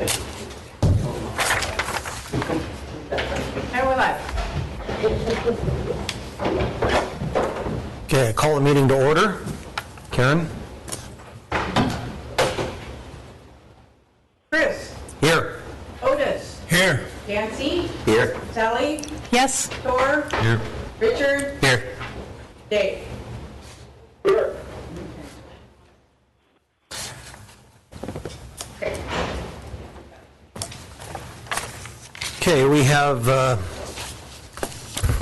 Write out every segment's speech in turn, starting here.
And we're live. Okay, I call the meeting to order. Karen? Chris. Here. Otis. Here. Nancy. Here. Sally. Yes. Thor. Here. Richard. Here. Dave. Okay, we have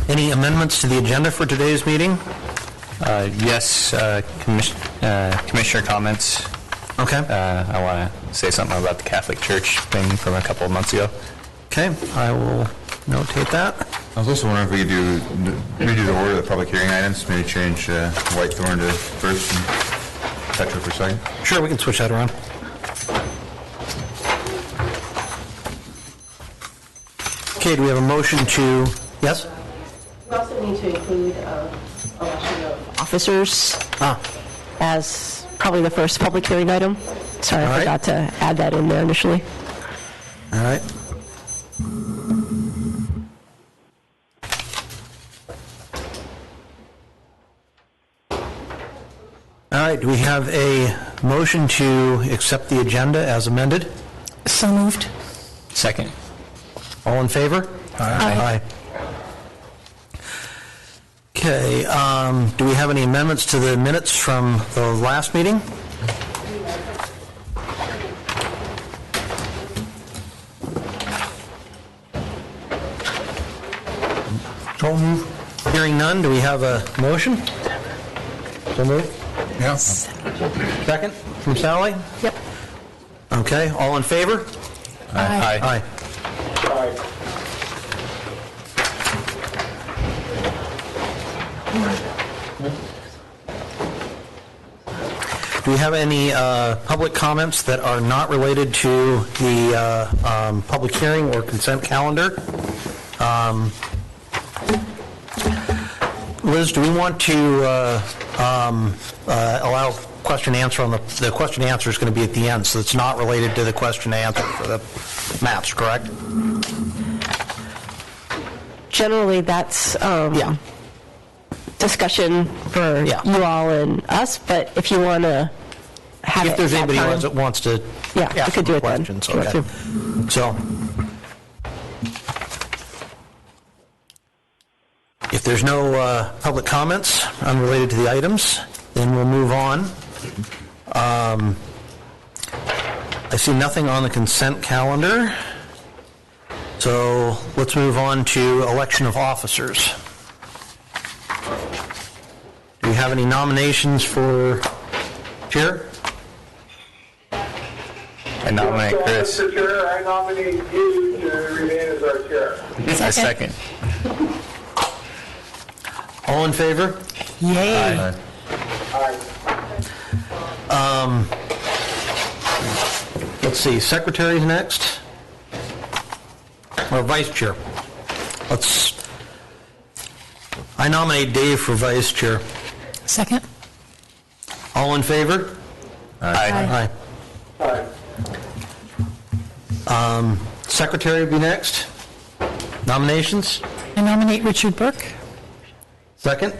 any amendments to the agenda for today's meeting? Yes, Commissioner comments. Okay. I want to say something about the Catholic Church thing from a couple of months ago. Okay, I will notate that. I was also wondering if we could redo the order of the public hearing items, maybe change Whitethorn to first and Petra for second. Sure, we can switch that around. Okay, do we have a motion to, yes? We also need to include election of officers as probably the first public hearing item. Sorry, All I right. forgot to add that in there initially. All right. All right, do we have a motion to accept the agenda as amended? So moved. Second. All in favor? Aye. Okay, do we have any amendments to the minutes from the last meeting? So moved. Hearing none, do we have a motion? So moved. Yeah. Second from Sally? Yep. Okay, all in favor? Aye. Aye. Do we have any public comments that are not related to the public hearing or consent calendar? Liz, do we want to allow question and answer on the question and answer is going to be at the end, so it's not related to the question and answer for the maps, correct? Generally, that's discussion for Yeah. you all and us, but if you want to have If it there's that anybody time, that wants to Yeah, we ask could do some it then, questions, if you want okay. So, if there's no public comments unrelated to the items, then we'll move on. I see nothing on the consent calendar, so let's move on to election of officers. Do we have any nominations for chair? I nominate Chris. Mr. Chair, I nominate you to remain as our chair. I second. All in favor? Yay. Aye. Let's see, secretary's next? Or vice chair? I nominate Dave for vice chair. Second. All in favor? Aye. Aye. Aye. Secretary will be next. Nominations? I nominate Richard Burke. Second?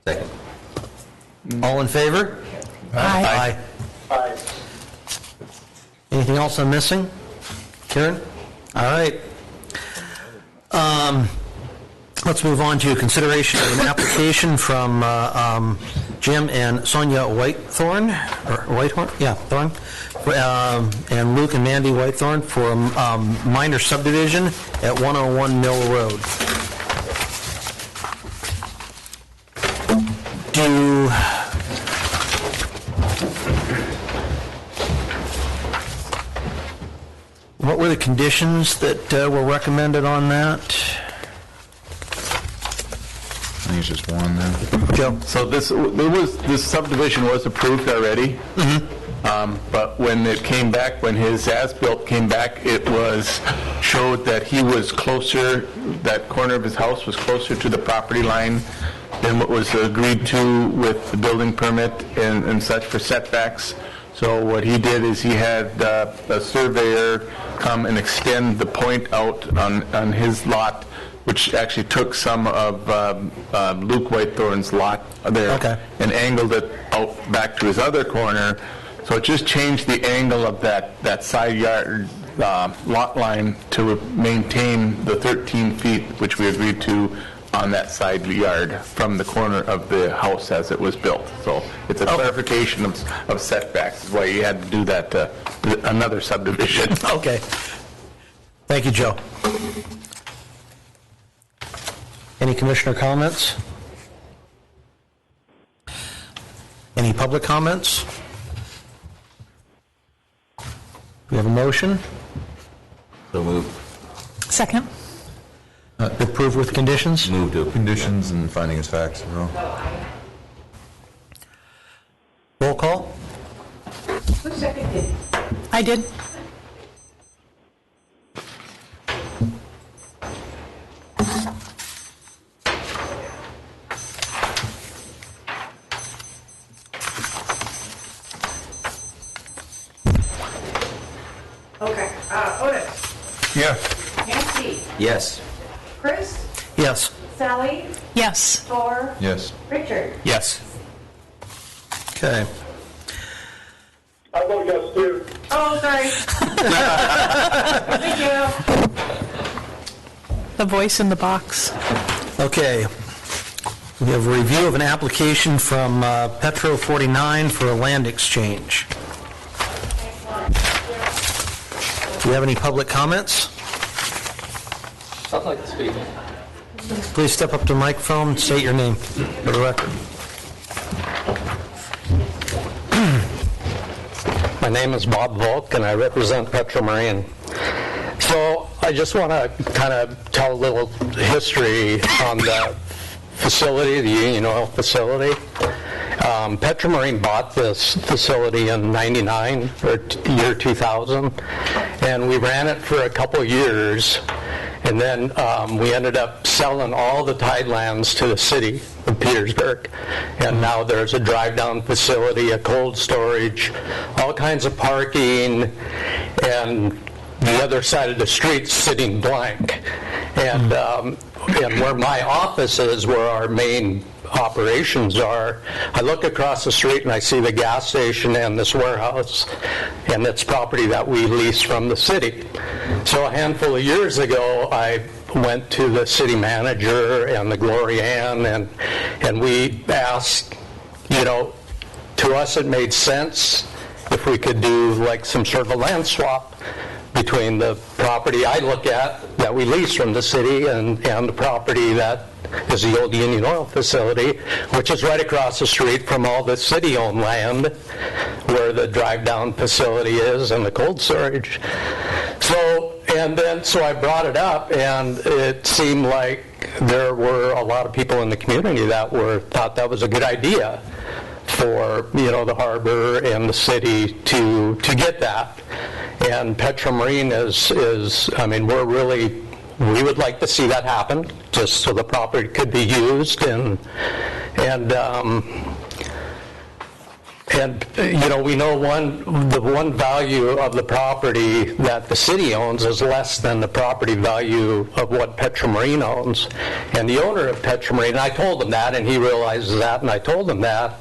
Second. All in favor? Aye. Aye. Anything else I'm missing? Karen? All right. Let's move on to consideration of an application from Jim and Sonia Whitethorn, or Whitehorn? Yeah, Thorn. And Luke and Mandy Whitethorn for a minor subdivision at 101 Mill Road. What were the conditions that were recommended on that? I think it's just one then. Joe? So this subdivision was approved already. But when it came back, when his as-built came back, it showed that he was closer, that corner of his house was closer to the property line than what was agreed to with the building permit and such for setbacks. So what he did is he had a surveyor come and extend the point out on his lot, which actually took some of Luke Whitethorn's lot there Okay. and angled it out back to his other corner. So it just changed the angle of that side yard lot line to maintain the 13 feet, which we agreed to on that side yard from the corner of the house as it was built. So it's a clarification of setbacks, is why you had to do that another subdivision. Okay. Thank you, Joe. Any commissioner comments? Any public comments? We have a motion? So move. Second. Approve with conditions? Move to conditions and finding as facts. Roll call? Who seconded? I did. Okay, Otis, Yes. Nancy, Yes. Chris, Yes. Sally, Yes. Thor, Yes. Richard. Yes. Okay. I vote yes too. Oh, sorry. Thank you. The voice in the box. Okay. We have a review of an application from Petro 49 for a land exchange. Do you have any public comments? I'd like to speak. Please step up to the microphone, state your name for the record. My name is Bob Volk, and I represent Petromarine. So I just want to kind of tell a little history on the facility, the Union Oil facility. Petromarine bought this facility in '99 or year 2000, and we ran it for a couple years. And then we ended up selling all the tidelands to the city of Petersburg. And now there's a drive-down facility, a cold storage, all kinds of parking, and the other side of the street sitting blank. And where my office is, where our main operations are, I look across the street and I see the gas station and this warehouse, and it's property that we lease from the city. So a handful of years ago, I went to the city manager and the Glory Ann, and we asked, to us it made sense if we could do like some sort of a land swap between the property I look at that we lease from the city and the property that is the old Union Oil facility, which is right across the street from all the city-owned land where the drive-down facility is and the cold storage. So I brought it up, and it seemed like there were a lot of people in the community that thought that was a good idea for the harbor and the city to get that. And Petromarine is we would like to see that happen, just so the property could be used, and we know the one value of the property that the city owns is less than the property value of what Petromarine owns. And the owner of Petromarine, I told him that, and he realizes that, and I told him that,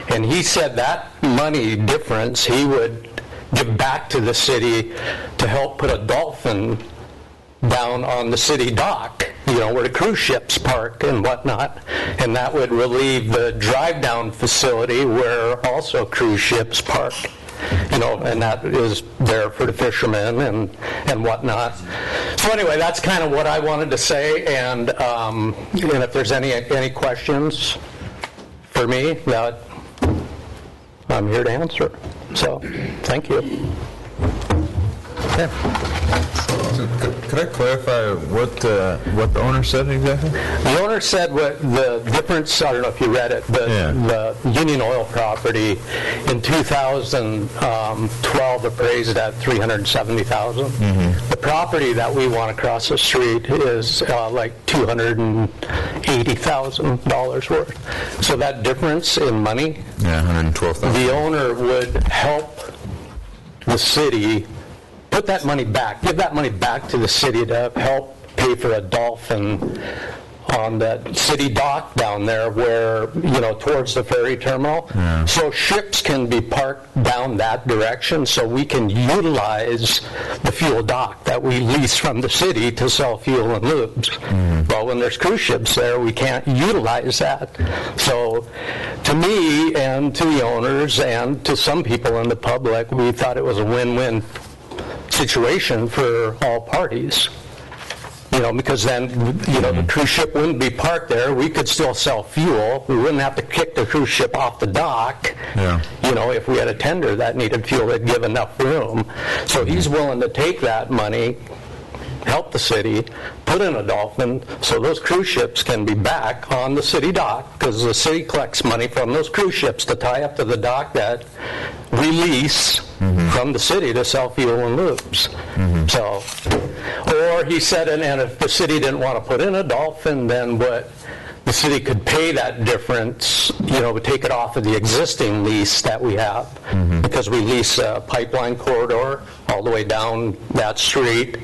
and he said that money difference he would give back to the city to help put a dolphin down on the city dock, where the cruise ships park and whatnot, and that would relieve the drive-down facility where also cruise ships park, and that is there for the fishermen and whatnot. So anyway, that's kind of what I wanted to say, and if there's any questions for me, that I'm here to answer. So, thank you. Okay. Could I clarify what the owner said exactly? The owner said what the difference, I don't know if you read it, but Yeah. the Union Oil property in 2012 appraised at $370,000. The property that we want across the street is like $280,000 worth. So that difference in money, Yeah, 112,000. the owner would help the city put that money back, give that money back to the city to help pay for a dolphin on that city dock down there where, towards the ferry terminal. So ships can be parked down that direction so we can utilize the fuel dock that we lease from the city to sell fuel and lubes. Well, when there's cruise ships there, we can't utilize that. So to me and to the owners and to some people in the public, we thought it was a win-win situation for all parties. Because then, the cruise ship wouldn't be parked there. We could still sell fuel. We wouldn't have to kick the cruise ship off the dock. Yeah. If we had a tender that needed fuel, it'd give enough room. So he's willing to take that money, help the city, put in a dolphin, so those cruise ships can be back on the city dock, because the city collects money from those cruise ships to tie up to the dock that we lease from the city to sell fuel and lubes. So, or he said, and if the city didn't want to put in a dolphin, then what the city could pay that difference, would take it off of the existing lease that we have, because we lease a pipeline corridor all the way down that street.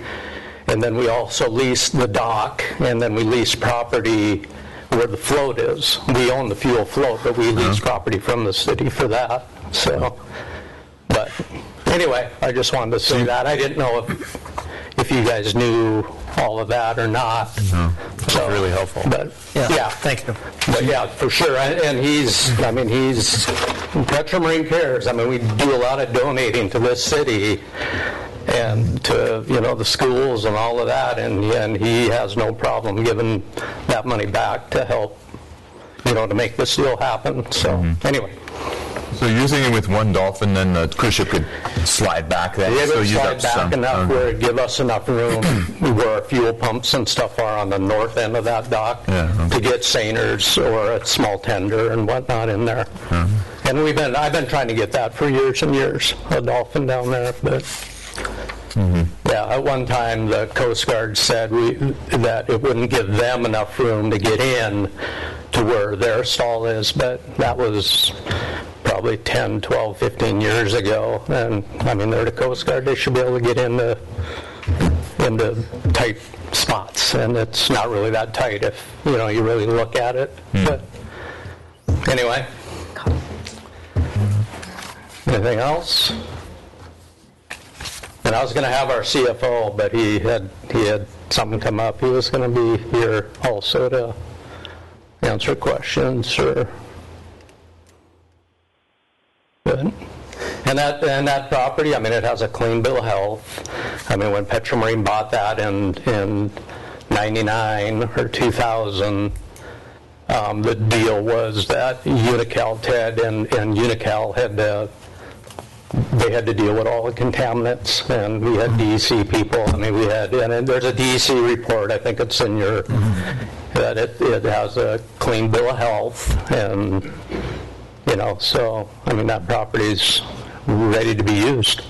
And then we also lease the dock, and then we lease property where the float is. We own the fuel float, but we lease property from the city for that. So, but anyway, I just wanted to say that. I didn't know if you guys knew all of that or not. That's really helpful. But yeah, Thank you. but yeah, for sure. And he's Petro Marine cares. We do a lot of donating to this city and to the schools and all of that, and he has no problem giving that money back to help to make this deal happen. So anyway, So using it with one dolphin, then the cruise ship could slide back then? it so would use slide up back some- enough where it'd give us enough room where our fuel pumps and stuff are on the north end of that dock to get seiners or a small tender and whatnot in there. And I've been trying to get that for years and years, a dolphin down there, but yeah, at one time the Coast Guard said that it wouldn't give them enough room to get in to where their stall is, but that was probably 10, 12, 15 years ago. And they're the Coast Guard, they should be able to get into tight spots, and it's not really that tight if you really look at it. But anyway, anything else? And I was going to have our CFO, but he had something come up. He was going to be here also to answer questions or. Good. And that property, it has a clean bill of health. When Petro Marine bought that in 99 or 2000, the deal was that Unocal, Ted and Unocal they had to deal with all the contaminants, and we had DEC people. We had, and there's a DEC report, I think it's in your, that it has a clean bill of health, and so, that property's ready to be used.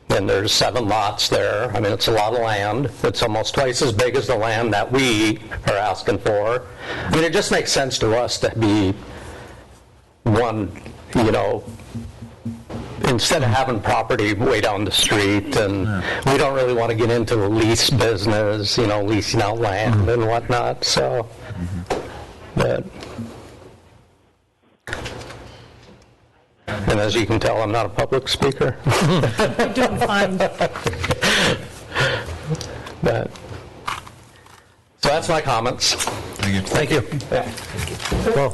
And there's 7 lots there. It's a lot of land. It's almost twice as big as the land that we are asking for. It just makes sense to us to be one, instead of having property way down the street, and we don't really want to get into the lease business, leasing out land and whatnot, so, but, and as you can tell, I'm not a public speaker. You're doing fine. But, so that's my comments. Thank you. Well,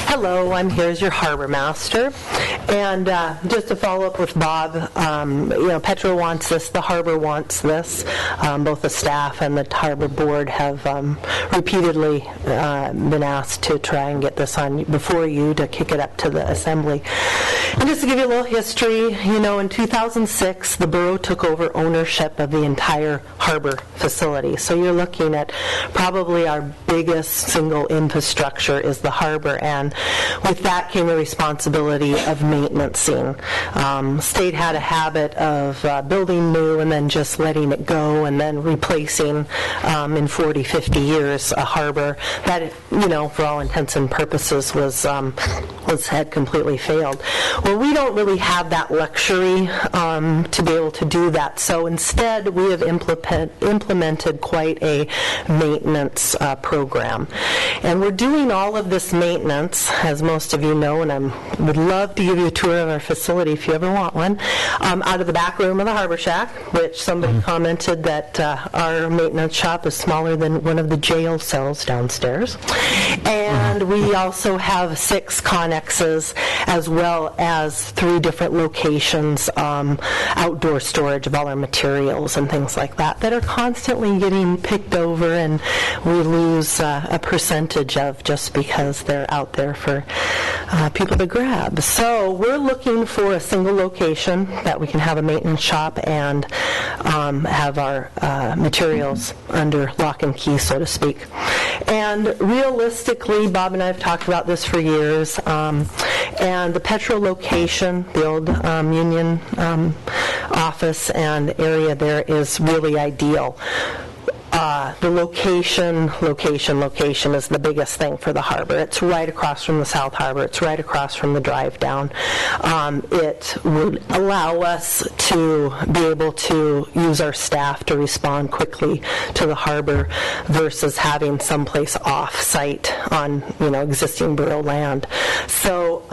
Hello, I'm here as your harbor master, And just to follow up with Bob, Petro wants this, the harbor wants this. Both the staff and the harbor board have repeatedly been asked to try and get this on before you to kick it up to the assembly. And just to give you a little history, in 2006, the borough took over ownership of the entire harbor facility. So you're looking at probably our biggest single infrastructure is the harbor, and with that came the responsibility of maintenancing. State had a habit of building new and then just letting it go and then replacing in 40, 50 years a harbor that, for all intents and purposes had completely failed. Well, we don't really have that luxury to be able to do that. So instead, we have implemented quite a maintenance program. And we're doing all of this maintenance, as most of you know, and I would love to give you a tour of our facility if you ever want one, out of the back room of the Harbor Shack, which somebody commented that our maintenance shop is smaller than one of the jail cells downstairs. And we also have 6 connexes as well as 3 different locations, outdoor storage of all our materials and things like that are constantly getting picked over, and we lose a percentage of just because they're out there for people to grab. So we're looking for a single location that we can have a maintenance shop and have our materials under lock and key, so to speak. And realistically, Bob and I have talked about this for years, and the Petro location, the old Union office and area there is really ideal. The location is the biggest thing for the harbor. It's right across from the South Harbor. It's right across from the drive down. It would allow us to be able to use our staff to respond quickly to the harbor versus having someplace off-site on existing borough land. So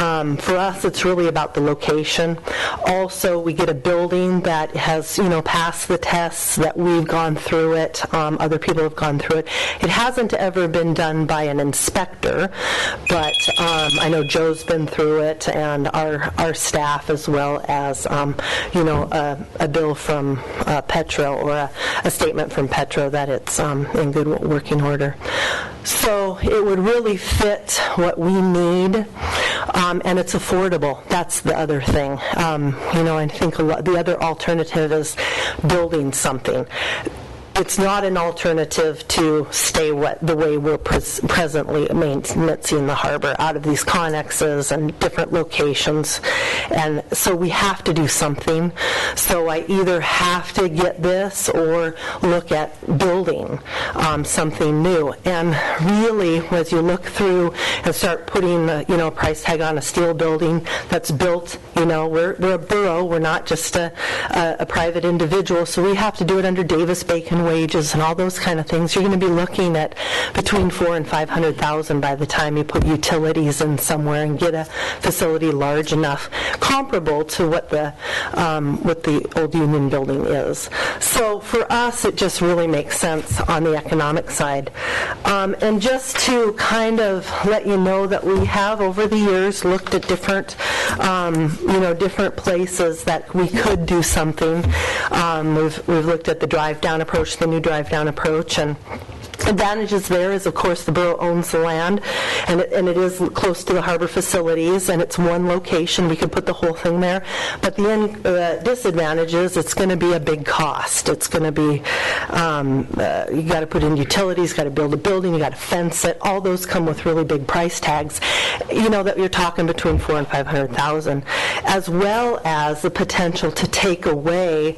for us, it's really about the location. Also, we get a building that has passed the tests that we've gone through it. Other people have gone through it. It hasn't ever been done by an inspector, but I know Joe's been through it, and our staff, as well as a bill from Petro or a statement from Petro that it's in good working order. So it would really fit what we need, and it's affordable. That's the other thing. I think the other alternative is building something. It's not an alternative to stay the way we're presently maintaining the harbor out of these connexes and different locations. And so we have to do something. So I either have to get this or look at building something new. And really, as you look through and start putting a price tag on a steel building that's built, we're a borough. We're not just a private individual. So we have to do it under Davis-Bacon wages and all those kind of things. You're going to be looking at between $400,000 and $500,000 by the time you put utilities in somewhere and get a facility large enough, comparable to what the old Union building is. So for us, it just really makes sense on the economic side. And just to kind of let you know that we have over the years looked at different different places that we could do something. We've looked at the drive-down approach, the new drive-down approach, and advantages there is, of course, the borough owns the land, and it is close to the harbor facilities, and it's one location. We could put the whole thing there. But the disadvantage is it's going to be a big cost. It's going to be, you got to put in utilities, got to build a building, you got to fence it. All those come with really big price tags, that you're talking between $400,000 and $500,000, as well as the potential to take away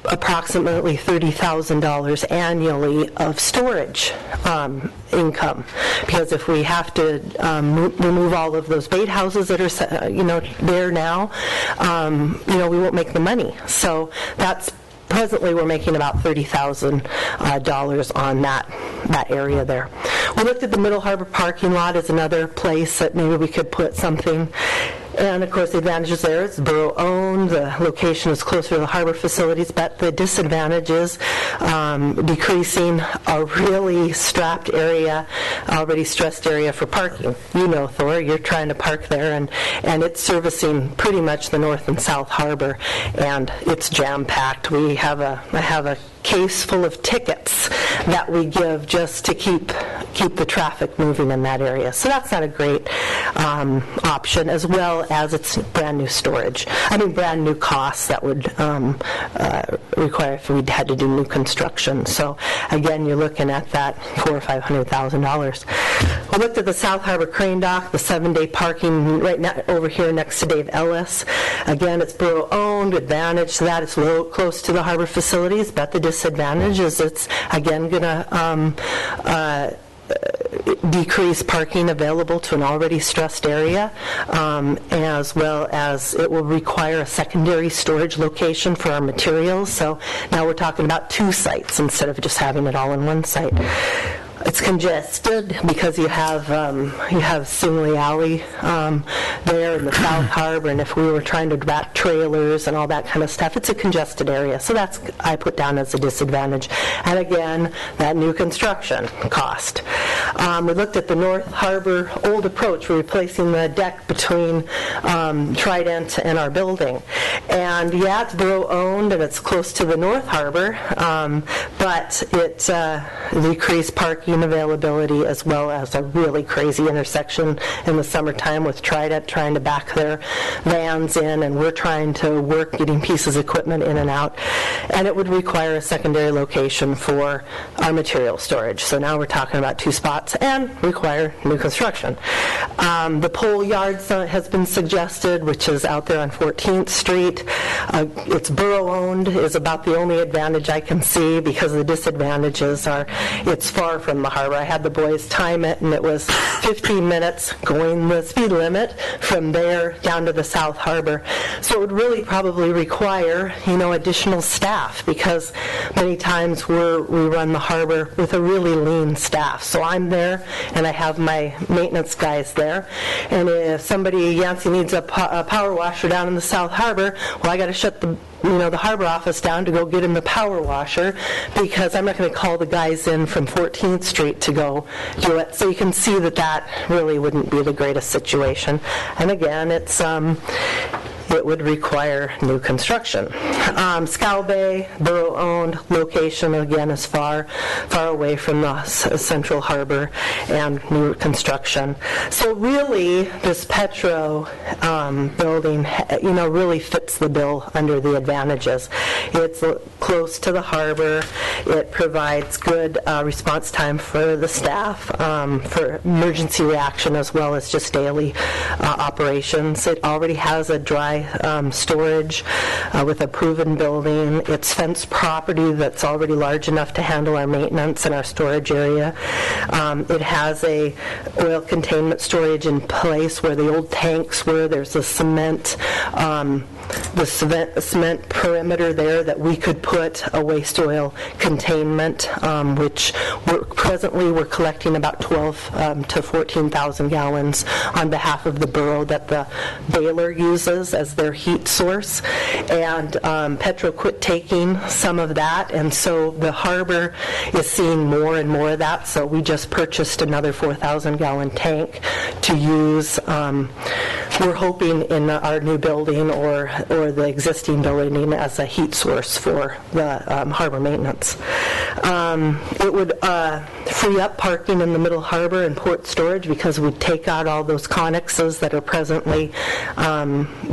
approximately $30,000 annually of storage income, because if we have to remove all of those bait houses that are there now, we won't make the money. So that's presently we're making about $30,000 on that area there. We looked at the Middle Harbor parking lot as another place that maybe we could put something. And of course, the advantages there is borough-owned, the location is closer to the harbor facilities, but the disadvantage is decreasing a really strapped area, already stressed area for parking. You know, Thor, you're trying to park there, and it's servicing pretty much the North and South Harbor, and it's jam-packed. I have a case full of tickets that we give just to keep the traffic moving in that area. So that's not a great option, as well as it's brand new storage. Brand new costs that would require if we had to do new construction. So again, you're looking at that $400,000 or $500,000. We looked at the South Harbor Crane Dock, the 7-day parking right now over here next to Dave Ellis. Again, it's borough-owned. Advantage to that, it's close to the harbor facilities, but the disadvantage is it's, again, going to decrease parking available to an already stressed area, as well as it will require a secondary storage location for our materials. So now we're talking about 2 sites instead of just having it all in one site. It's congested because you have Singley Alley there in the South Harbor, and if we were trying to wrap trailers and all that kind of stuff, it's a congested area. So that's I put down as a disadvantage. And again, that new construction cost. We looked at the North Harbor old approach. We're replacing the deck between Trident and our building. And yeah, it's borough-owned and it's close to the North Harbor, but it decreased parking availability, as well as a really crazy intersection in the summertime with Trident trying to back their vans in, and we're trying to work getting pieces of equipment in and out. And it would require a secondary location for our material storage. So now we're talking about 2 spots and require new construction. The pole yard has been suggested, which is out there on 14th Street. It's borough-owned is about the only advantage I can see, because the disadvantages are it's far from the harbor. I had the boys time it, and it was 15 minutes going the speed limit from there down to the South Harbor. So it would really probably require, additional staff, because many times we run the harbor with a really lean staff. So I'm there, and I have my maintenance guys there. And if Yancey needs a power washer down in the South Harbor, well, I got to shut the harbor office down to go get him the power washer, because I'm not going to call the guys in from 14th Street to go do it. So you can see that really wouldn't be the greatest situation. And again, it would require new construction. Scow Bay, borough-owned location, again, is far away from the Central Harbor, and new construction. So really, this Petro building, really fits the bill under the advantages. It's close to the harbor. It provides good response time for the staff, for emergency reaction, as well as just daily operations. It already has a dry storage with a proven building. It's fenced property that's already large enough to handle our maintenance and our storage area. It has a oil containment storage in place where the old tanks were. There's a cement perimeter there that we could put a waste oil containment, which presently we're collecting about 12 to 14,000 gallons on behalf of the borough that the baler uses as their heat source. And Petro quit taking some of that, and so the harbor is seeing more and more of that. So we just purchased another 4,000 gallon tank to use. We're hoping in our new building or the existing building as a heat source for the harbor maintenance. It would free up parking in the middle harbor and port storage, because we'd take out all those connexes that are presently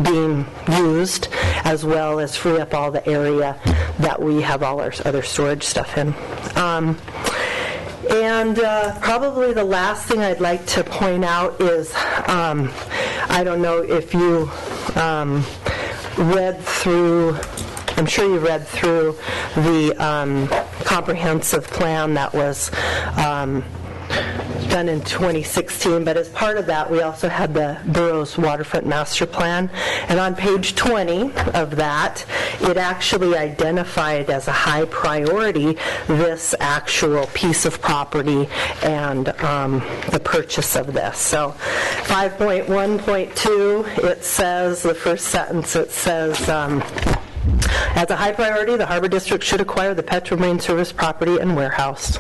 being used, as well as free up all the area that we have all our other storage stuff in. And probably the last thing I'd like to point out is, I don't know if you read through, I'm sure you read through the comprehensive plan that was done in 2016, but as part of that, we also had the borough's waterfront master plan. And on page 20 of that, it actually identified as a high priority this actual piece of property and the purchase of this. So 5.1.2, it says, the first sentence, it says, as a high priority, the Harbor District should acquire the Petro Marine Service property and warehouse.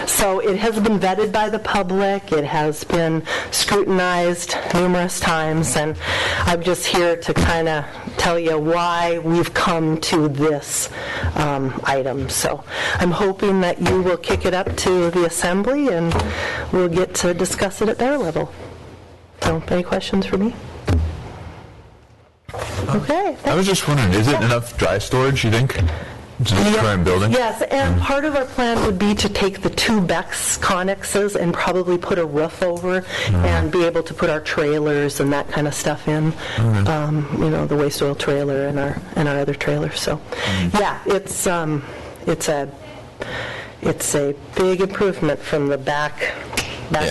So it has been vetted by the public, it has been scrutinized numerous times, and I'm just here to kind of tell you why we've come to this item. So I'm hoping that you will kick it up to the Assembly and we'll get to discuss it at their level. So, any questions for me? Okay. I was just wondering, is it enough dry storage, you think? To the current building? Yes, and part of our plan would be to take the two Beck's connexes and probably put a roof over and be able to put our trailers and that kind of stuff in. The waste oil trailer and our other trailers. So, yeah, it's a big improvement from the back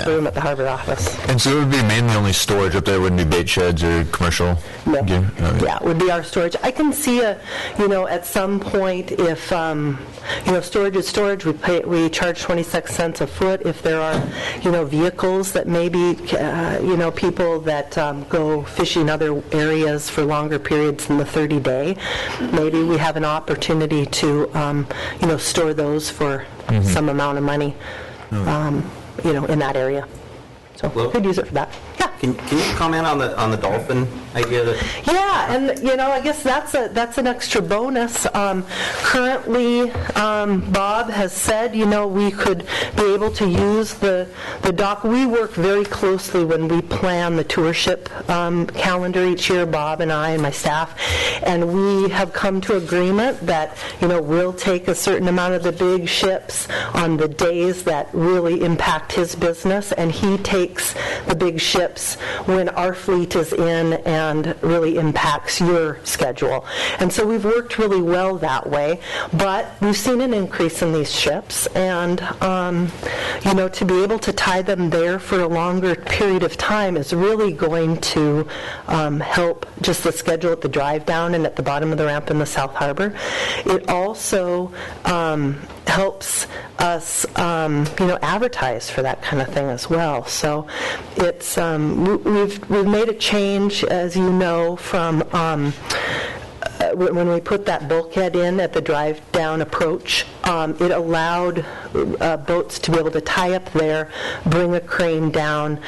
room at the harbor office. And so it would be mainly only storage up there, wouldn't be bait sheds or commercial? No. gear? Yeah, it would be our storage. I can see at some point if, storage is storage, we charge 26 cents a foot. If there are, vehicles that maybe, people that go fishing other areas for longer periods than the 30-day, maybe we have an opportunity to, store those for some amount of money. In that area. So Well- could use it for that. Yeah. Can you comment on the dolphin idea? Yeah, and I guess that's an extra bonus. Currently, Bob has said, we could be able to use the dock. We work very closely when we plan the tour ship calendar each year, Bob and I and my staff, and we have come to agreement that, we'll take a certain amount of the big ships on the days that really impact his business, and he takes the big ships when our fleet is in and really impacts your schedule. And so we've worked really well that way, but we've seen an increase in these ships, and to be able to tie them there for a longer period of time is really going to help just the schedule at the drive down and at the bottom of the ramp in the South Harbor. It also helps us, advertise for that kind of thing as well. So it's we've made a change, as you know, from when we put that bulkhead in at the drive-down approach. It allowed boats to be able to tie up there, bring a crane down,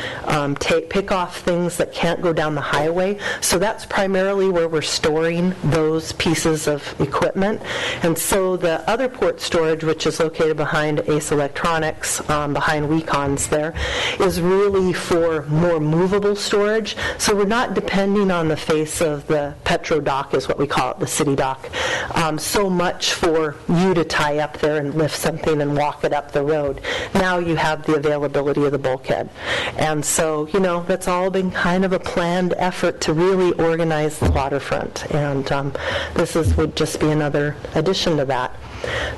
pick off things that can't go down the highway. So that's primarily where we're storing those pieces of equipment. And so the other port storage, which is located behind Ace Electronics, behind Wecon's there, is really for more movable storage. So we're not depending on the face of the Petro dock, is what we call it, the city dock, so much for you to tie up there and lift something and walk it up the road. Now you have the availability of the bulkhead. And so, that's all been kind of a planned effort to really organize the waterfront. And this would just be another addition to that.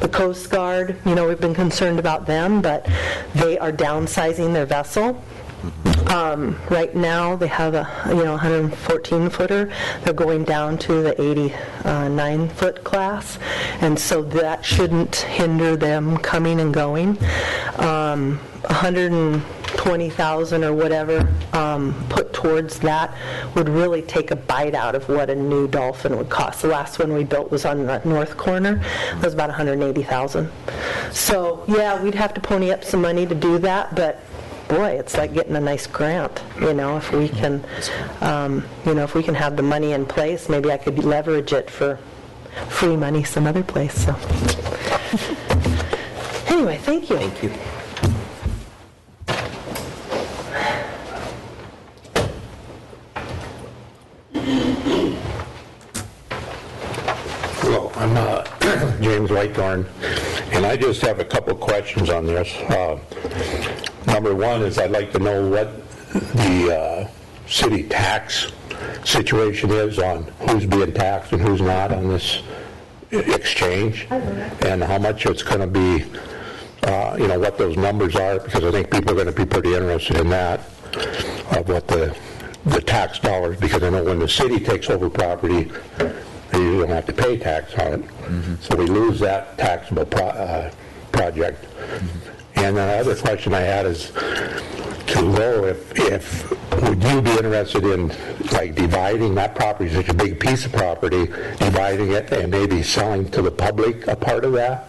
The Coast Guard, we've been concerned about them, but they are downsizing their vessel. Right now, they have a 114-footer. They're going down to the 89-foot class, and so that shouldn't hinder them coming and going. 120,000 or whatever put towards that would really take a bite out of what a new Dolphin would cost. The last one we built was on the north corner. It was about 180,000. So yeah, we'd have to pony up some money to do that, but boy, it's like getting a nice grant, if we can, if we can have the money in place, maybe I could leverage it for free money some other place. So anyway, thank you. Thank you. Hello, I'm James Whitethorn, and I just have a couple questions on this. Number one is I'd like to know what the city tax situation is on who's being taxed and who's not on this exchange, and how much it's going to be what those numbers are, because I think people are going to be pretty interested in that, of what the tax dollars, because I know when the city takes over property, they don't have to pay tax on it. So we lose that taxable project. And the other question I had is, to know if would you be interested in like dividing that property, such a big piece of property, dividing it and maybe selling to the public a part of that,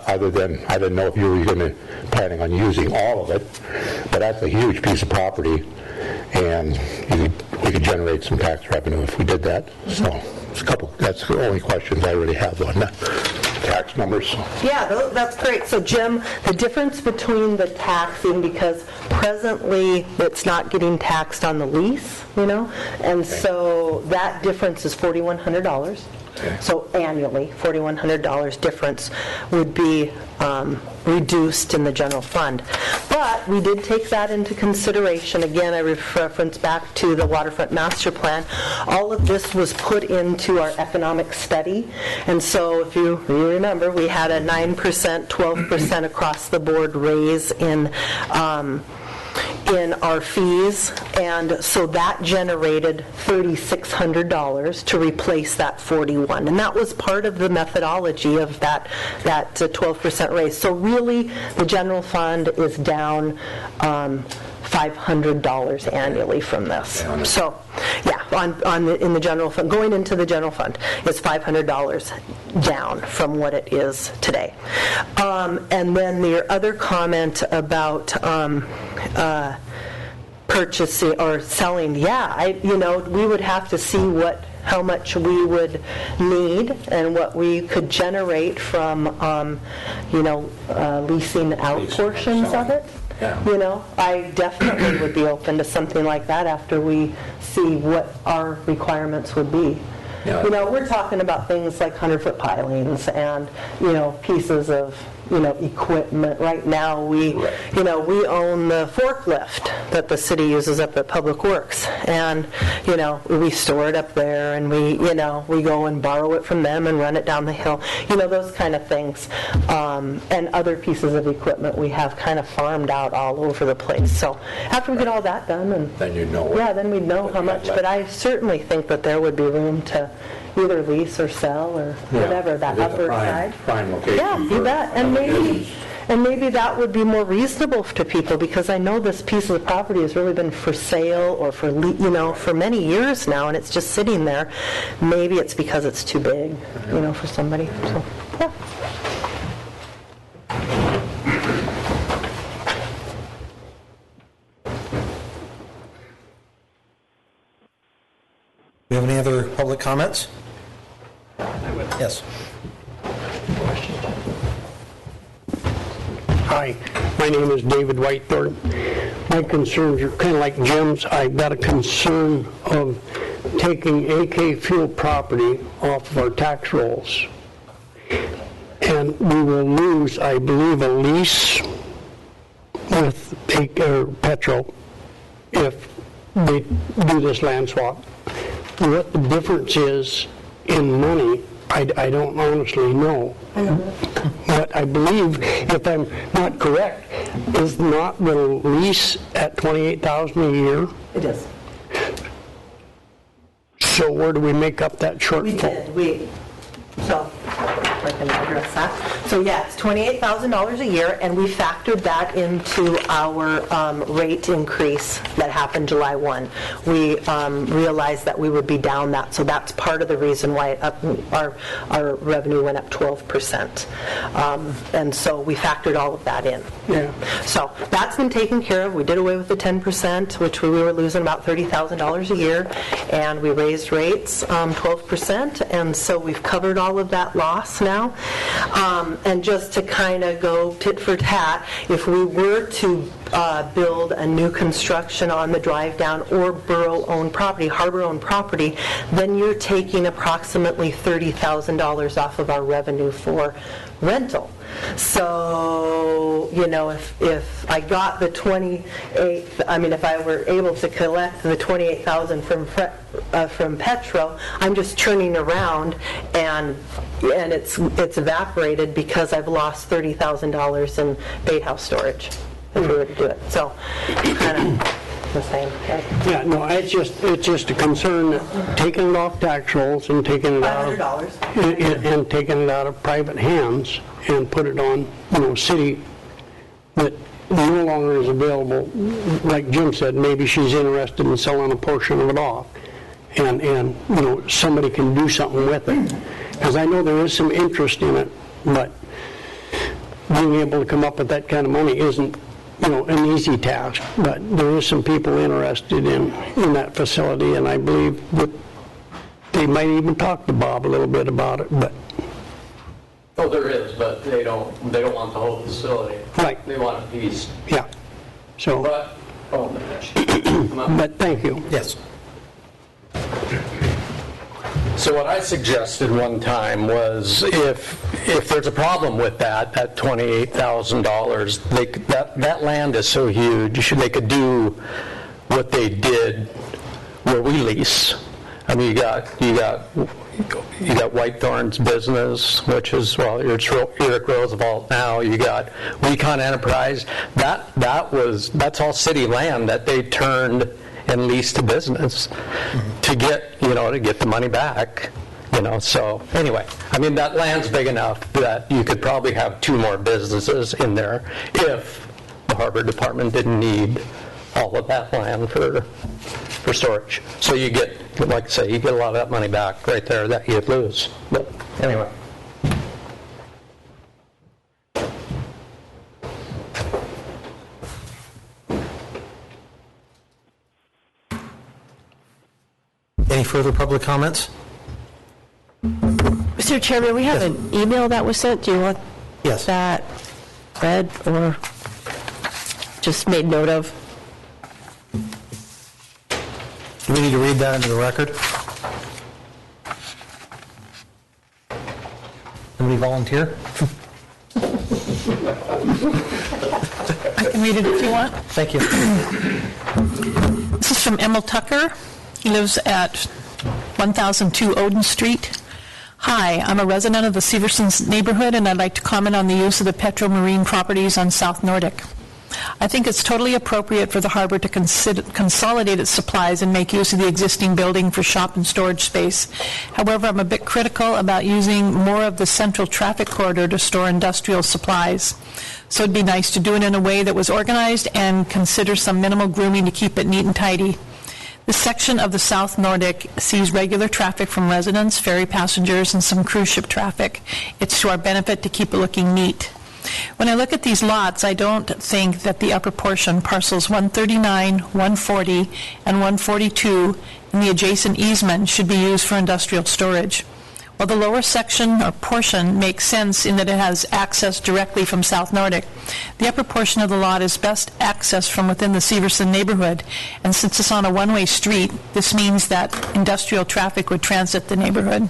other than, I didn't know if you were planning on using all of it, but that's a huge piece of property, and we could generate some tax revenue if we did that. So that's the only questions I really have on that. Tax numbers. Yeah, that's great. So Jim, the difference between the taxing, because presently it's not getting taxed on the lease, and so that difference is $4,100. So annually, $4,100 difference would be reduced in the general fund. But we did take that into consideration. Again, I reference back to the Waterfront Master Plan. All of this was put into our economic study. And so if you remember, we had a 9%, 12% across the board raise in our fees, and so that generated $3,600 to replace that 41, and that was part of the methodology of that 12% raise. So really, the general fund is down $500 annually from this. So, yeah, in the general fund, going into the general fund is $500 down from what it is today. And then your other comment about purchasing or selling, we would have to see how much we would need and what we could generate from, leasing out portions of it. I definitely would be open to something like that after we see what our requirements would be. We're talking about things like 100-foot pilings and, pieces of, equipment. Right now, we own the forklift that the city uses up at Public Works, and, we store it up there, and we go and borrow it from them and run it down the hill, those kind of things. And other pieces of equipment we have kind of farmed out all over the place. So after we get all that done, and then you'd know. Yeah, then we'd know how much. But I certainly think that there would be room to either lease or sell or whatever, that upper side. Prime location. Yeah, you bet. And maybe that would be more reasonable to people, because I know this piece of the property has really been for sale or for for many years now, and it's just sitting there. Maybe it's because it's too big, for somebody. So, yeah. Do you have any other public comments? Yes. Hi, my name is David Whitethorn. My concerns are kind of like Jim's. I've got a concern of taking AK Fuel property off of our tax rolls. And we will lose, I believe, a lease with Petro if they do this land swap. What the difference is in money, I don't honestly know. But I believe, if I'm not correct, is not the lease at $28,000 a year? It is. So where do we make up that shortfall? So I can address that. So yes, $28,000 a year, and we factored that into our rate increase that happened July 1. We realized that we would be down that, so that's part of the reason why our revenue went up 12%. And so we factored all of that in. Yeah. So that's been taken care of. We did away with the 10%, which we were losing about $30,000 a year, and we raised rates 12%, and so we've covered all of that loss now. And just to kind of go tit for tat, if we were to build a new construction on the drive down or borough-owned property, harbor-owned property, then you're taking approximately $30,000 off of our revenue for rental. So, you know, if I got the 28, I mean, if I were able to collect the 28,000 from Petro, I'm just turning around and it's evaporated because I've lost $30,000 in bait house storage if we were to do it. So, kind of the same. Okay. Yeah, no, it's just a concern that taking it off tax rolls and taking it out of, $500. and taking it out of private hands and put it on, you know, city that no longer is available. Like Jim said, maybe she's interested in selling a portion of it off, and you know, somebody can do something with it. Because I know there is some interest in it, but being able to come up with that kind of money isn't, you know, an easy task. But there is some people interested in that facility, and I believe that they might even talk to Bob a little bit about it. But Oh, there is, but they don't want the whole facility. Right. They want a piece. yeah, so. But But thank you. Yes. So what I suggested one time was if there's a problem with that $28,000, that land is so huge, they could do what they did where we lease. I mean, you got Whitethorn's business, which is, well, it's Eric Roosevelt now. You got Recon Enterprise. That's all city land that they turned and leased to business to get the money back. You know, so anyway, I mean, that land's big enough that you could probably have 2 more businesses in there if the harbor department didn't need all of that land for storage. So you get, like I say, you get a lot of that money back right there that you'd lose. But anyway. Any further public comments? Mr. Chairman, we have an email that was sent. Do you want Yes. that read or just made note of? Do we need to read that into the record? Anybody volunteer? I can read it if you want. Thank you. This is from Emil Tucker. He lives at 1002 Odin Street. Hi, I'm a resident of the Severson's neighborhood, and I'd like to comment on the use of the Petro Marine properties on South Nordic. I think it's totally appropriate for the harbor to consolidate its supplies and make use of the existing building for shop and storage space. However, I'm a bit critical about using more of the central traffic corridor to store industrial supplies. So it'd be nice to do it in a way that was organized and consider some minimal grooming to keep it neat and tidy. This section of the South Nordic sees regular traffic from residents, ferry passengers, and some cruise ship traffic. It's to our benefit to keep it looking neat. When I look at these lots, I don't think that the upper portion, parcels 139, 140, and 142, and the adjacent easement should be used for industrial storage. While the lower section or portion makes sense in that it has access directly from South Nordic, the upper portion of the lot is best accessed from within the Severson neighborhood, and since it's on a one-way street, this means that industrial traffic would transit the neighborhood.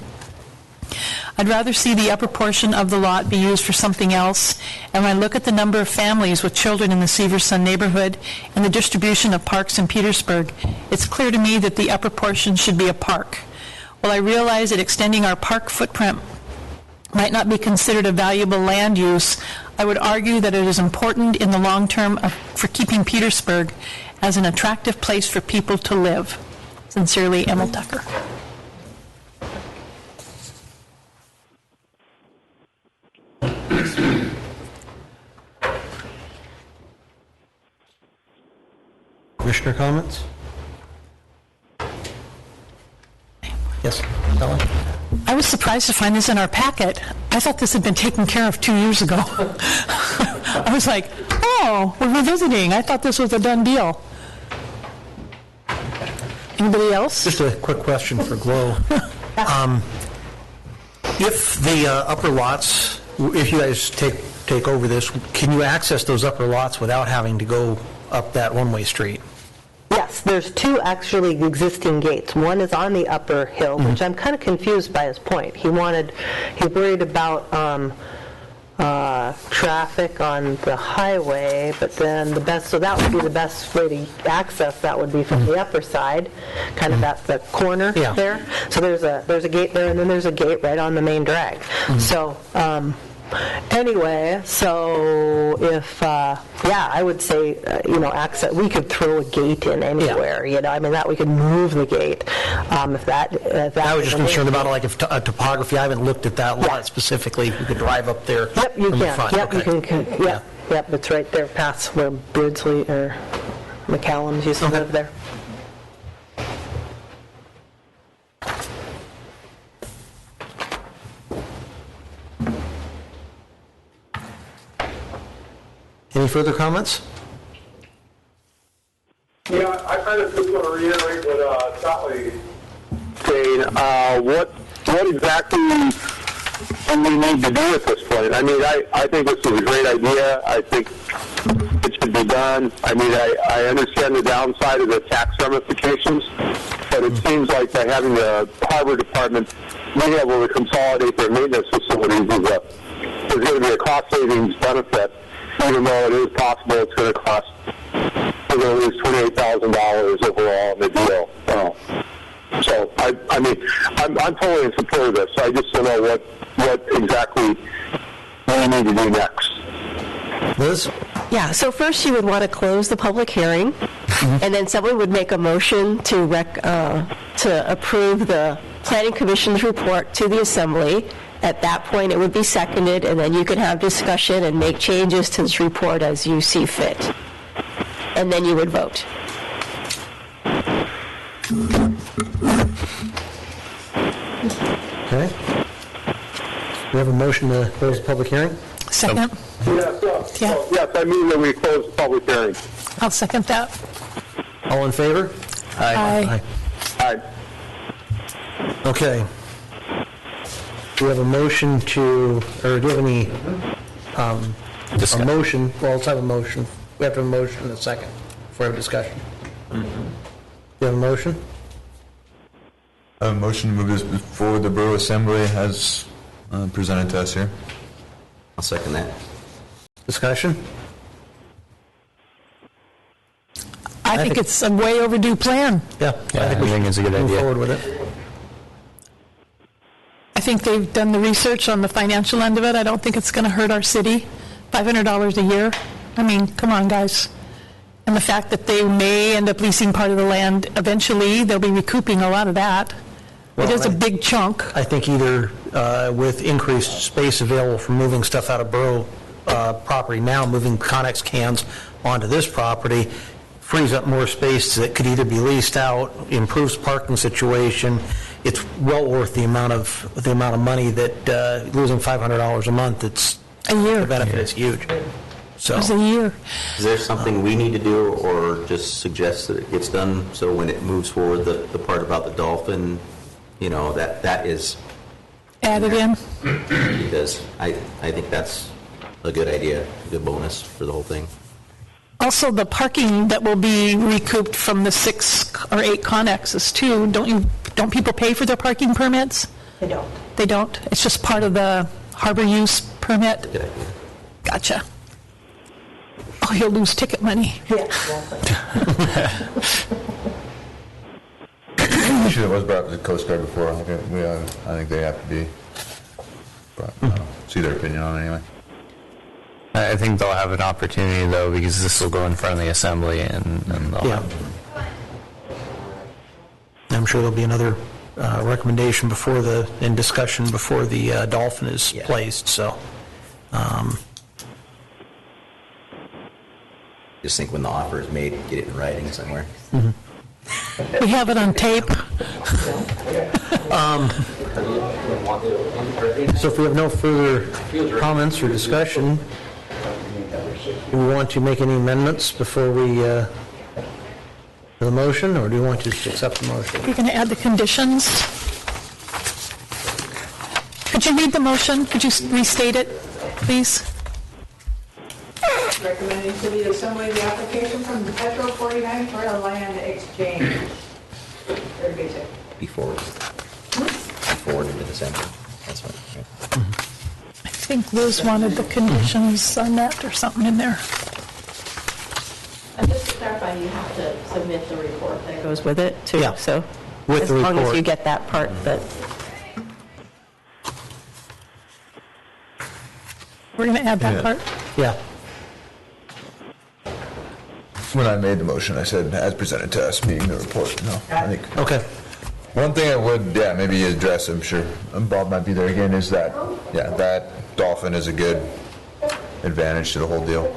I'd rather see the upper portion of the lot be used for something else, and when I look at the number of families with children in the Severson neighborhood and the distribution of parks in Petersburg, it's clear to me that the upper portion should be a park. While I realize that extending our park footprint might not be considered a valuable land use, I would argue that it is important in the long term for keeping Petersburg as an attractive place for people to live. Sincerely, Emil Tucker. Commissioner comments? Yes, Ellen? I was surprised to find this in our packet. I thought this had been taken care of 2 years ago. I was like, oh, we're revisiting. I thought this was a done deal. Anybody else? Just a quick question for Glo. If the upper lots, if you guys take over this, can you access those upper lots without having to go up that one-way street. Yes, there's two actually existing gates. One is on the upper hill, which I'm kind of confused by his point. He worried about traffic on the highway, but then so that would be the best way to access that would be from the upper side, kind of at the corner there. So there's a gate there, and then there's a gate right on the main drag. So anyway, so if I would say access. We could throw a gate in anywhere. I mean that we could move the gate if that. I was just concerned about like if topography. I haven't looked at that lot specifically. You could drive up there. Yep, you from the can. front. Yep, Okay. you can. Yep, it's right there past where Beardsley or McCallum's used to live there. Any further comments? Yeah, I kind of just want to reiterate what Sally saying. What exactly do we need to do at this point? I mean, I think this is a great idea. I think it should be done. I mean, I understand the downside of the tax ramifications, but it seems like by having the harbor department being able to consolidate their maintenance facilities is going to be a cost savings benefit. Even though it is possible it's going to cost at least $28,000 overall in the deal. So I mean, I'm totally in support of this. I just don't know what exactly we need to do next. Liz? Yeah, so first you would want to close the public hearing, and then someone would make a motion to approve the Planning Commission's report to the Assembly. At that point, it would be seconded, and then you could have discussion and make changes to this report as you see fit. And then you would vote. Okay. We have a motion to close the public hearing? Second? Yes, I mean that we close the public hearing. I'll second that. All in favor? Aye. Aye. Okay. Do we have a motion to, or do you have any, a motion? Well, let's have a motion. We have to have a motion in a second before we have a discussion. Do you have a motion? A motion to move this before the Borough Assembly as presented to us here. I'll second that. Discussion? I think it's a way overdue plan. Yeah. I think it's a good Move idea. forward with it. I think they've done the research on the financial end of it. I don't think it's going to hurt our city. $500 a year. I mean, come on, guys. And the fact that they may end up leasing part of the land eventually, they'll be recouping a lot of that. It is a big chunk. I think either with increased space available for moving stuff out of borough property now, moving Connex cans onto this property, frees up more space that could either be leased out, improves parking situation. It's well worth the amount of money that losing $500 a month. It's a year. The benefit is huge. So It's a year. Is there something we need to do, or just suggest that it gets done so when it moves forward, the part about the dolphin, that is Added in. because I think that's a good idea, a good bonus for the whole thing. Also, the parking that will be recouped from the 6 or 8 Connexes too. Don't people pay for their parking permits? They don't. They don't? It's just part of the harbor use permit? Good idea. Gotcha. Oh, you'll lose ticket money. Yeah, exactly. Issue that was brought up to the Coast Guard before. I think they have to be. But see their opinion on it anyway. I think they'll have an opportunity, though, because this will go in front of the Assembly, and they'll yeah. I'm sure there'll be another recommendation in discussion before the dolphin is placed. So. just think when the offer is made, get it in writing somewhere. We have it on tape. So if we have no further comments or discussion, do we want to make any amendments before we, the motion, or do we want to just accept the motion? You're going to add the conditions. Could you read the motion? Could you restate it, please? Recommending to the Assembly the application from the Petro 49 for a land exchange. Very basic. Before into December. That's what. I think Liz wanted the conditions on that or something in there. And just to clarify, you have to submit the report that goes with it, too. Yeah. So With as the long as report. you get that part, but We're going to add that Yeah. part. Yeah. When I made the motion, I said, as presented to us, being the report. No, I think. Okay. One thing I would, maybe address, I'm sure Bob might be there again, is that, that dolphin is a good advantage to the whole deal.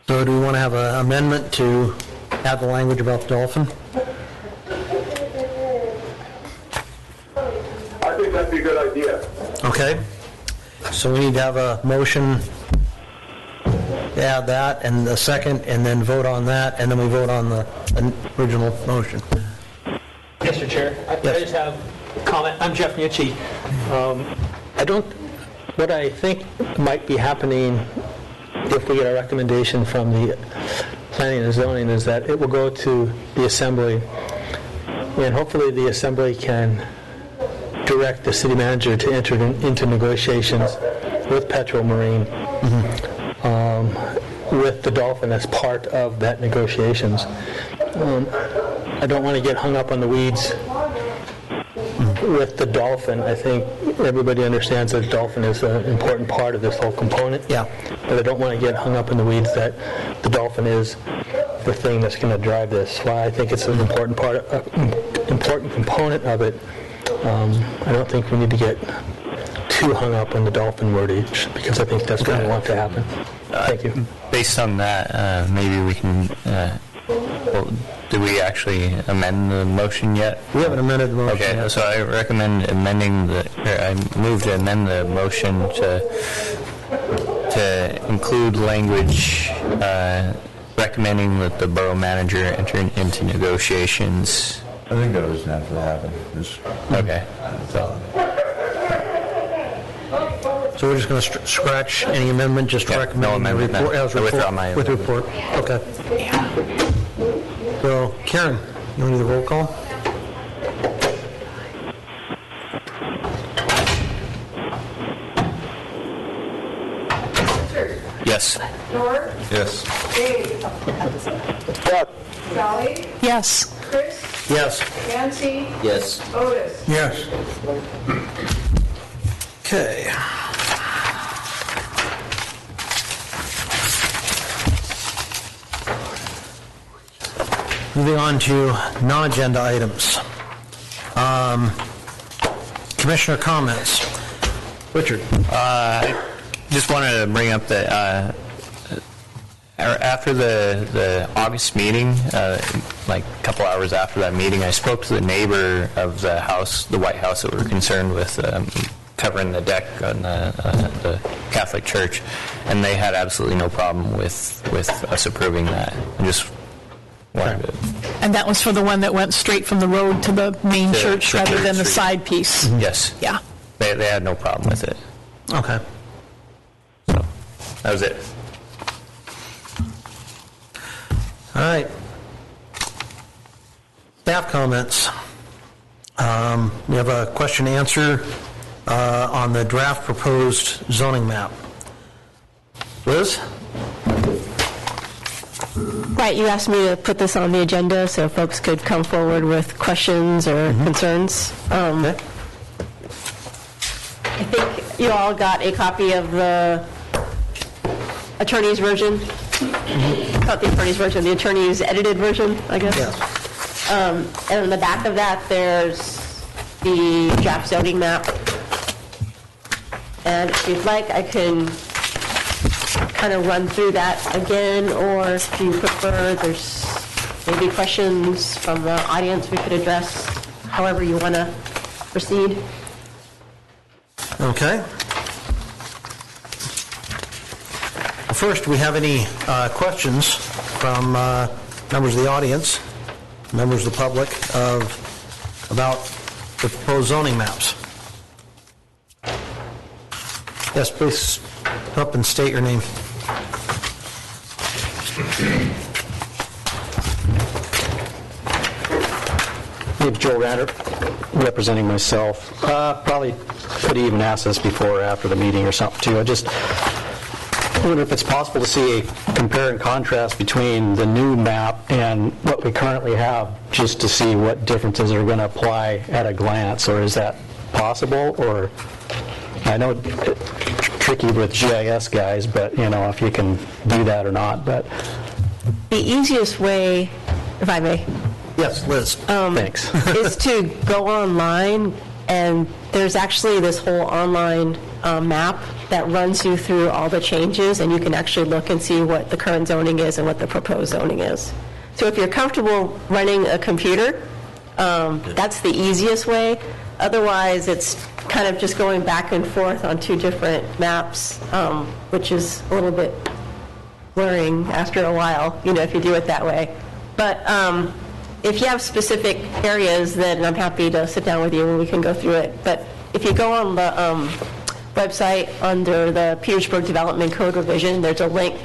So do we want to have an amendment to add the language about the dolphin? I think that'd be a good idea. Okay. So we need to have a motion to add that, and a second, and then vote on that, and then we vote on the original motion. Mr. Chair, I Yes. just have a comment. I'm Jeff Nucci. What I think might be happening if we get a recommendation from the planning and zoning is that it will go to the assembly, and hopefully the assembly can direct the city manager to enter into negotiations with Petro Marine with the dolphin as part of that negotiations. I don't want to get hung up on the weeds with the dolphin. I think everybody understands that the dolphin is an important part of this whole component. Yeah. But I don't want to get hung up in the weeds that the dolphin is the thing that's going to drive this. While I think it's an important component of it, I don't think we need to get too hung up on the dolphin wordage, because I think that's what I want to happen. Thank you. Based on that, maybe we can, did we actually amend the motion yet? We haven't amended the motion Okay, yet. so I recommend I move to amend the motion to include language recommending that the borough manager enter into negotiations. I think that doesn't have to happen. Okay. So we're just going to scratch any amendment, just Yeah, recommend no the amendment, no. report. as I withdraw report- my With amendment. report, okay. So Karen, you want to do the roll call? Richard? Yes. George? Yes. Dave? Yes. Sally? Yes. Chris? Yes. Nancy? Yes. Otis? Yes. Okay. Moving on to non-agenda items. Commissioner comments. Richard? Just wanted to bring up that after the August meeting, like a couple hours after that meeting, I spoke to the neighbor of the house, the White House, that were concerned with covering the deck on the Catholic Church, and they had absolutely no problem with us approving that. I just wanted to... And that was for the one that went straight from the road to the main To church the rather than the street. side piece? Yes. Yeah. They had no problem with it. Okay. So that was it. All right. Staff comments. We have a question and answer on the draft proposed zoning map. Liz? Right, you asked me to put this on the agenda so folks could come forward with questions or concerns. Okay. I think you all got a copy of the attorney's version. Not the attorney's version, the attorney's edited version, I guess. Yes. And on the back of that, there's the draft zoning map. And if you'd like, I can kind of run through that again, or if you prefer, there's maybe questions from the audience we could address, however you want to proceed. Okay. First, do we have any questions from members of the audience, members of the public, about the proposed zoning maps. Yes, please come up and state your name. Joe Rander, representing myself. Probably could even ask this before or after the meeting or something too. I just wonder if it's possible to see a compare and contrast between the new map and what we currently have, just to see what differences are going to apply at a glance, or is that possible? Or I know it's tricky with GIS guys, but if you can do that or not. But The easiest way, if I may, Yes, Liz. thanks. is to go online, and there's actually this whole online map that runs you through all the changes, and you can actually look and see what the current zoning is and what the proposed zoning is. So if you're comfortable running a computer, that's the easiest way. Otherwise, it's kind of just going back and forth on two different maps, which is a little bit blurring after a while, if you do it that way. But if you have specific areas, then I'm happy to sit down with you and we can go through it. But if you go on the website under the Petersburg Development Code revision, there's a link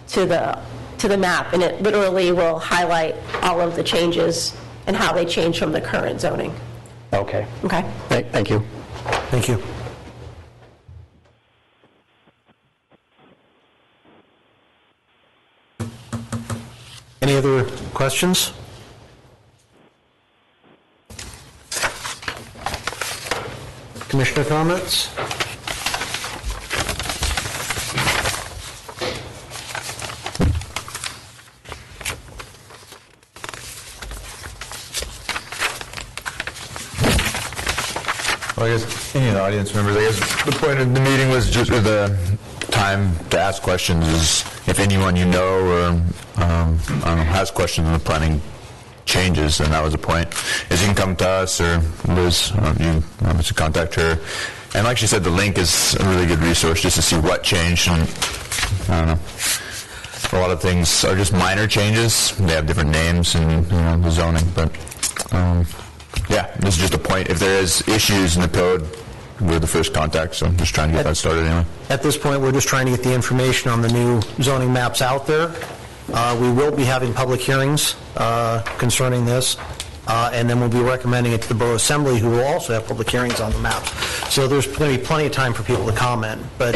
to the map, and it literally will highlight all of the changes and how they change from the current zoning. Okay. Okay? Thank you. Thank you. Any other questions? Commissioner comments? Well, I guess, any of the audience members, I guess the point of the meeting was just, or the time to ask questions is if anyone you know or, I don't know, has questions on the planning changes, and that was the point, is you can come to us or Liz, you obviously contact her. And like she said, the link is a really good resource just to see what changed, and I don't know. A lot of things are just minor changes. They have different names and the zoning, but yeah, this is just a point. If there is issues in the code, we're the first contact, so I'm just trying to get that started anyway. At this point, we're just trying to get the information on the new zoning maps out there. We will be having public hearings concerning this, and then we'll be recommending it to the Borough Assembly, who will also have public hearings on the maps. So there's going to be plenty of time for people to comment, but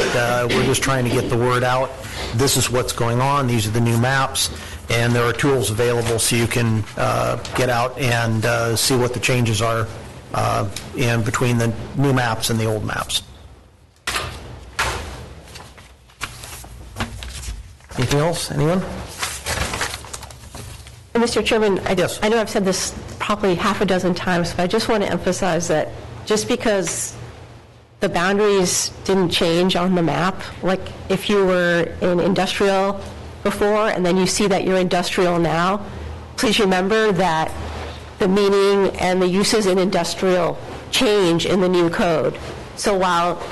we're just trying to get the word out. This is what's going on. These are the new maps, and there are tools available so you can get out and see what the changes are in between the new maps and the old maps. Anything else? Anyone? Mr. Chairman, Yes. I know I've said this probably half a dozen times, but I just want to emphasize that just because the boundaries didn't change on the map, like if you were in industrial before and then you see that you're industrial now, please remember that the meaning and the uses in industrial change in the new code. So while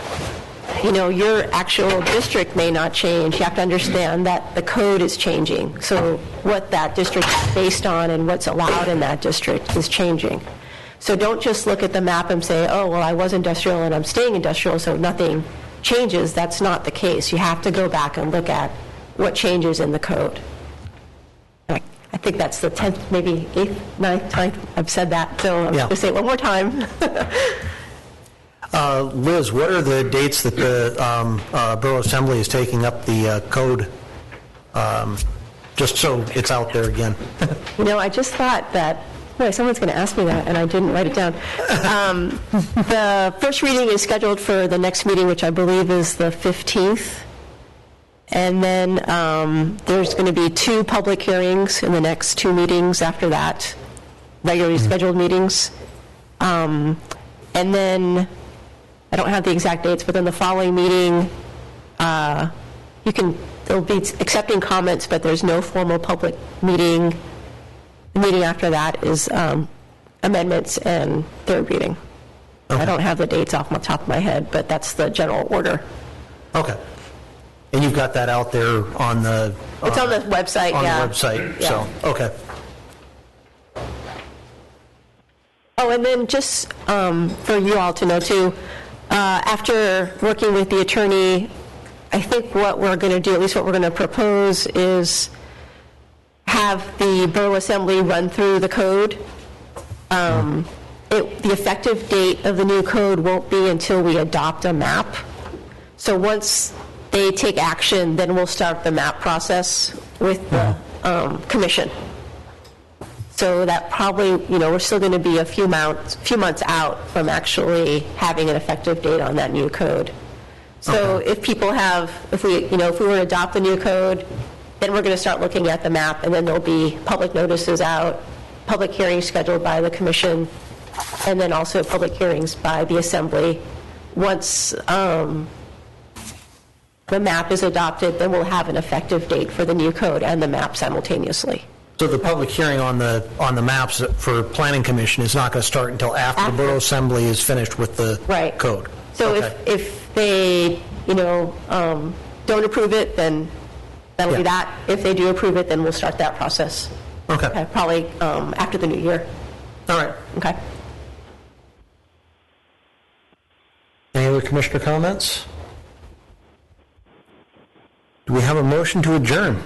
your actual district may not change, you have to understand that the code is changing. So what that district is based on and what's allowed in that district is changing. So don't just look at the map and say, oh, well, I was industrial and I'm staying industrial, so nothing changes. That's not the case. You have to go back and look at what changes in the code. I think that's the 10th, maybe 8th, 9th time I've said that, so I'm just going to say it one more time. Liz, what are the dates that the Borough Assembly is taking up the code, just so it's out there again? I just thought that, someone's going to ask me that, and I didn't write it down. The first reading is scheduled for the next meeting, which I believe is the 15th. And then there's going to be 2 public hearings in the next 2 meetings after that, regularly scheduled meetings. And then, I don't have the exact dates, but then the following meeting, they'll be accepting comments, but there's no formal public meeting. The meeting after that is amendments and 3rd reading. Okay. I don't have the dates off the top of my head, but that's the general order. Okay. And you've got that out there on the... It's on the website, on yeah. the website, yeah. so, okay. Oh, and then just for you all to know too, after working with the attorney, I think what we're going to do, at least what we're going to propose, is have the Borough Assembly run through the code. The effective date of the new code won't be until we adopt a map. So once they take action, then we'll start the map process with the commission. So that probably, we're still going to be a few months out from actually having an effective date on that new code. So if people if we were to adopt the new code, then we're going to start looking at the map, and then there'll be public notices out, public hearings scheduled by the commission, and then also public hearings by the assembly. Once the map is adopted, then we'll have an effective date for the new code and the map simultaneously. So the public hearing on the maps for Planning Commission is not going to start until after the Borough Assembly is finished with the code? So if they, don't approve it, then that'll be that. If they do approve it, then we'll start that process. Okay. Probably after the new year. All right. Okay. Any other commissioner comments? Do we have a motion to adjourn?